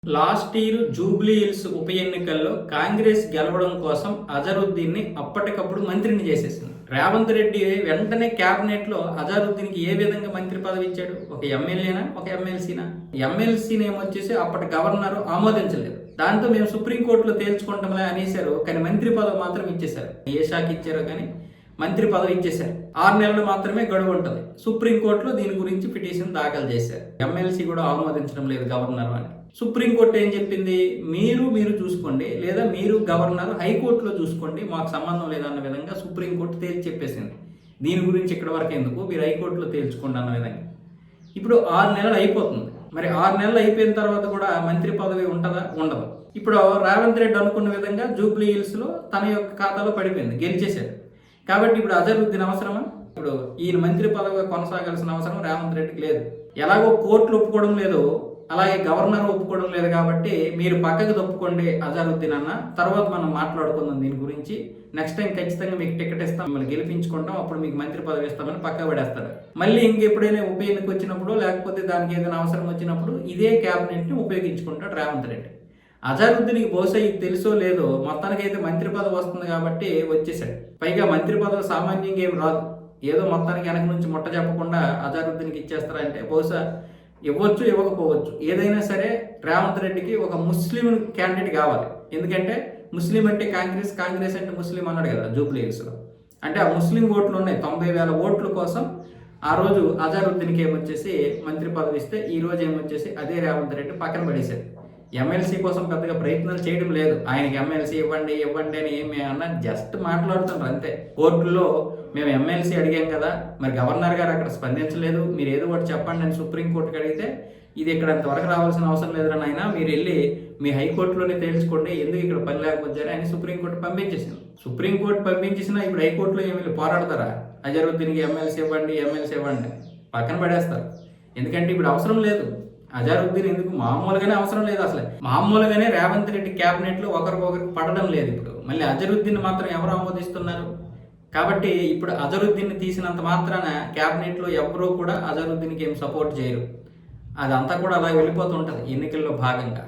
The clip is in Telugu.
లాస్ట్ ఇయర్ జూబ్లీ హిల్స్ ఉప ఎన్నికల్లో కాంగ్రెస్ గెలవడం కోసం అజరుద్దీన్ ని అప్పటికప్పుడు మంత్రిని చేసేసింది. రేవంత్ రెడ్డి వెంటనే కేబినెట్ లో అజరుద్దీన్ కి ఏ విధంగా మంత్రి పదవి ఇచ్చాడు? ఒక ఎమ్మెల్యేనా, ఒక ఎమ్మెల్సీనా? ఎమ్మెల్సీని ఏమొచ్చేసి అప్పటి గవర్నర్ ఆమోదించలేదు. దాంతో మేము సుప్రీంకోర్టులో తేల్చుకుంటాంలే అనేశారు. కానీ మంత్రి పదవి మాత్రం ఇచ్చేశారు. ఏ శాఖ ఇచ్చారో కానీ మంత్రి పదవి ఇచ్చేశారు. 6 నెలలు మాత్రమే గడువు ఉంటుంది. సుప్రీంకోర్టులో దీని గురించి పిటిషన్ దాఖలు చేశారు. ఎమ్మెల్సీ కూడా ఆమోదించడం లేదు గవర్నర్ అని. సుప్రీంకోర్టు ఏం చెప్పింది? మీరు చూసుకోండి, లేదా మీరు గవర్నర్ హైకోర్టులో చూసుకోండి, మాకు సంబంధం లేదన్న విధంగా సుప్రీంకోర్టు తేల్చి చెప్పేసింది. దీని గురించి ఇక్కడ వరకు ఎందుకు, మీరు హైకోర్టులో తేల్చుకోండి అన్న విధంగా. ఇప్పుడు 6 నెలలు అయిపోతుంది. మరి 6 నెలలు అయిపోయిన తర్వాత కూడా మంత్రి పదవి ఉంటుందా? ఉండదు. ఇప్పుడు రేవంత్ రెడ్డి అనుకున్న విధంగా జూబ్లీ హిల్స్ లో తన యొక్క ఖాతాలో పడిపోయింది, గెలిచేశాడు. కాబట్టి ఇప్పుడు అజరుద్దీన్ అవసరమా? ఇప్పుడు ఈయన మంత్రి పదవిగా కొనసాగాల్సిన అవసరం రేవంత్ రెడ్డికి లేదు. ఎలాగో కోర్టులు ఒప్పుకోవడం లేదు, అలాగే గవర్నర్ ఒప్పుకోవడం లేదు. కాబట్టి మీరు పక్కకు తప్పుకోండి అజరుద్దీన్ అన్న, తర్వాత మనం మాట్లాడుకుందాం దీని గురించి. నెక్స్ట్ టైం ఖచ్చితంగా మీకు టికెట్ ఇస్తాం, మిమ్మల్ని గెలిపించుకుంటాం, అప్పుడు మీకు మంత్రి పదవి ఇస్తామని పక్క పడేస్తాడు. మళ్ళీ ఇంకెప్పుడైనా ఉప ఎన్నిక వచ్చినప్పుడు, లేకపోతే దానికి ఏదైనా అవసరం వచ్చినప్పుడు ఇదే క్యాబినెట్ ని ఉపయోగించుకుంటాడు రేవంత్ రెడ్డి. అజరుద్దీన్కి బహుశా ఇది తెలుసో లేదో, మొత్తానికైతే మంత్రి పదవి వస్తుంది కాబట్టి వచ్చేసాడు. పైగా మంత్రి పదవి సామాన్యంగా ఏం రాదు. ఏదో మొత్తానికి వెనక నుంచి ముట్ట చెప్పకుండా అజరుద్దీన్కి ఇచ్చేస్తారంటే బహుశా ఇవ్వచ్చు, ఇవ్వకపోవచ్చు. ఏదైనా సరే రేవంత్ రెడ్డికి ఒక ముస్లిం క్యాండిడేట్ కావాలి. ఎందుకంటే ముస్లిం అంటే కాంగ్రెస్, కాంగ్రెస్ అంటే ముస్లిం అన్నాడు కదా జూబ్లీ హిల్స్లో. అంటే ఆ ముస్లిం ఓట్లు ఉన్నాయి, 90,000 ఓట్ల కోసం ఆ రోజు అజరుద్దీన్కి ఏమొచ్చేసి మంత్రి పదవి ఇస్తే, ఈ రోజు ఏమొచ్చేసి అదే రేవంత్ రెడ్డి పక్కన పడేశాడు. ఎమ్మెల్సీ కోసం పెద్దగా ప్రయత్నాలు చేయడం లేదు. ఆయనకి ఎమ్మెల్సీ ఇవ్వండి ఇవ్వండి అని ఏమి అన్నా జస్ట్ మాట్లాడుతున్నారు అంతే. కోర్టులో మేము ఎమ్మెల్సీ అడిగాం కదా, మరి గవర్నర్ గారు అక్కడ స్పందించలేదు, మీరు ఏదో ఒకటి చెప్పండి అని సుప్రీంకోర్టుకి అడిగితే, ఇది ఇక్కడ అంతవరకు రావాల్సిన అవసరం లేదని అయినా మీరు వెళ్ళి మీ హైకోర్టులోనే తేల్చుకోండి, ఎందుకు ఇక్కడ పని లేకపోతే అని సుప్రీంకోర్టు పంపించేసింది. సుప్రీంకోర్టు పంపించేసినా ఇప్పుడు హైకోర్టులో ఏమి వెళ్ళి పోరాడతారా? అజరుద్దీన్కి ఎమ్మెల్సీ ఇవ్వండి, ఎమ్మెల్సీ ఇవ్వండి, పక్కన పడేస్తారు. ఎందుకంటే ఇప్పుడు అవసరం లేదు. అజరుద్దీన్ ఎందుకు, మామూలుగానే అవసరం లేదు. అసలు మామూలుగానే రేవంత్ రెడ్డి క్యాబినెట్ లో ఒకరికి పడడం లేదు. ఇప్పుడు మళ్ళీ అజరుద్దీన్ మాత్రం ఎవరు ఆమోదిస్తున్నారు? కాబట్టి ఇప్పుడు అజరుద్దీన్ తీసినంత మాత్రాన క్యాబినెట్ లో ఎవరూ కూడా అజరుద్దీన్కి ఏం సపోర్ట్ చేయరు. అదంతా కూడా అలా వెళ్ళిపోతుంటది ఎన్నికల్లో భాగంగా.